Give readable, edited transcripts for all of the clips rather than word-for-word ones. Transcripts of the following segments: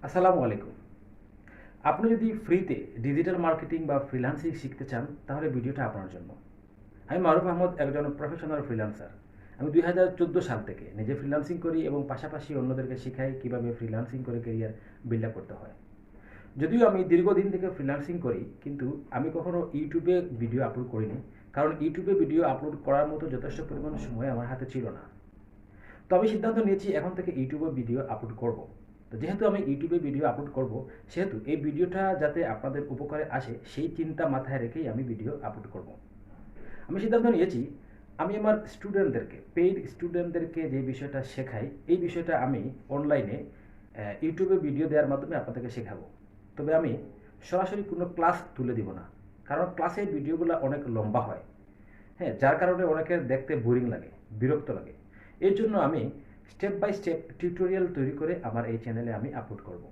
আসসালামু আলাইকুম। আপনি যদি ফ্রিতে ডিজিটাল মার্কেটিং বা ফ্রিল্যান্সিং শিখতে চান তাহলে ভিডিওটা আপনার জন্য। আমি মারুফ আহমদ, একজন প্রফেশনাল ফ্রিল্যান্সার। আমি 2014 সাল থেকে নিজে ফ্রিল্যান্সিং করি এবং পাশাপাশি অন্যদেরকে শেখাই কীভাবে ফ্রিল্যান্সিং করে ক্যারিয়ার বিল্ড আপ করতে হয়। যদিও আমি দীর্ঘদিন থেকে ফ্রিল্যান্সিং করি, কিন্তু আমি কখনো ইউটিউবে ভিডিও আপলোড করিনি, কারণ ইউটিউবে ভিডিও আপলোড করার মতো যথেষ্ট পরিমাণ সময় আমার হাতে ছিল না। তো আমি সিদ্ধান্ত নিয়েছি এখন থেকে ইউটিউবে ভিডিও আপলোড করব। তো যেহেতু আমি ইউটিউবে ভিডিও আপলোড করব, সেহেতু এই ভিডিওটা যাতে আপনাদের উপকারে আসে সেই চিন্তা মাথায় রেখেই আমি ভিডিও আপলোড করব। আমি সিদ্ধান্ত নিয়েছি আমি আমার স্টুডেন্টদেরকে, পেইড স্টুডেন্টদেরকে যে বিষয়টা শেখাই, এই বিষয়টা আমি অনলাইনে ইউটিউবে ভিডিও দেওয়ার মাধ্যমে আপনাদেরকে শেখাবো। তবে আমি সরাসরি কোনো ক্লাস তুলে দিব না, কারণ ক্লাসের ভিডিওগুলো অনেক লম্বা হয়। হ্যাঁ, যার কারণে অনেকের দেখতে বোরিং লাগে, বিরক্ত লাগে। এর জন্য আমি স্টেপ বাই স্টেপ টিউটোরিয়াল তৈরি করে আমার এই চ্যানেলে আমি আপলোড করব।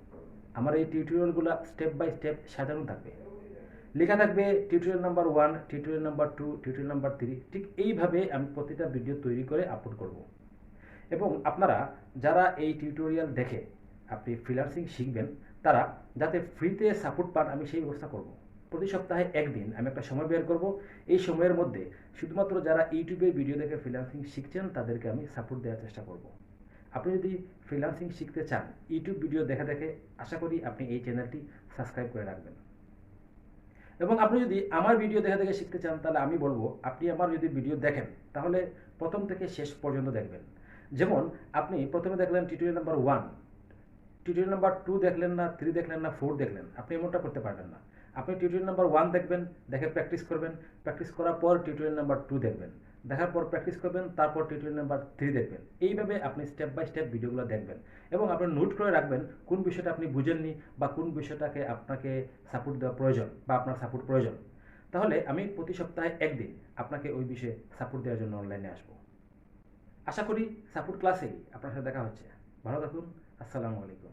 আমার এই টিউটোরিয়ালগুলো স্টেপ বাই স্টেপ সাজানো থাকবে, লেখা থাকবে tutorial number 1, tutorial number 2, tutorial number 3। ঠিক এইভাবে আমি প্রতিটা ভিডিও তৈরি করে আপলোড করব। এবং আপনারা যারা এই টিউটোরিয়াল দেখে আপনি ফ্রিল্যান্সিং শিখবেন, তারা যাতে ফ্রিতে সাপোর্ট পান আমি সেই ব্যবস্থা করব। প্রতি সপ্তাহে একদিন আমি একটা সময় বের করব। এই সময়ের মধ্যে শুধুমাত্র যারা ইউটিউবে ভিডিও দেখে ফ্রিল্যান্সিং শিখছেন তাদেরকে আমি সাপোর্ট দেওয়ার চেষ্টা করব। আপনি যদি ফ্রিল্যান্সিং শিখতে চান, ইউটিউব ভিডিও দেখে দেখে, আশা করি আপনি এই চ্যানেলটি সাবস্ক্রাইব করে রাখবেন। এবং আপনি যদি আমার ভিডিও দেখে দেখে শিখতে চান, তাহলে আমি বলবো আপনি আমার যদি ভিডিও দেখেন তাহলে প্রথম থেকে শেষ পর্যন্ত দেখবেন। যেমন আপনি প্রথমে দেখলেন টিউটোরিয়াল নাম্বার 1, টিউটোরিয়াল নাম্বার 2 দেখলেন না, 3 দেখলেন না, 4 দেখলেন, আপনি এমনটা করতে পারবেন না। আপনি টিউটোরিয়াল নাম্বার 1 দেখবেন, দেখে প্র্যাকটিস করবেন, প্র্যাকটিস করার পর টিউটোরিয়াল নাম্বার 2 দেখবেন, দেখার পর প্র্যাকটিস করবেন, তারপর টিউটোরিয়াল নাম্বার 3 দেখবেন। এইভাবে আপনি স্টেপ বাই স্টেপ ভিডিওগুলো দেখবেন এবং আপনি নোট করে রাখবেন কোন বিষয়টা আপনি বুঝেননি বা কোন বিষয়টাকে আপনাকে সাপোর্ট দেওয়া প্রয়োজন বা আপনার সাপোর্ট প্রয়োজন। তাহলে আমি প্রতি সপ্তাহে একদিন আপনাকে ওই বিষয়ে সাপোর্ট দেওয়ার জন্য অনলাইনে আসবো। আশা করি সাপোর্ট ক্লাসেই আপনার সাথে দেখা হচ্ছে। ভালো থাকুন। আসসালামু আলাইকুম।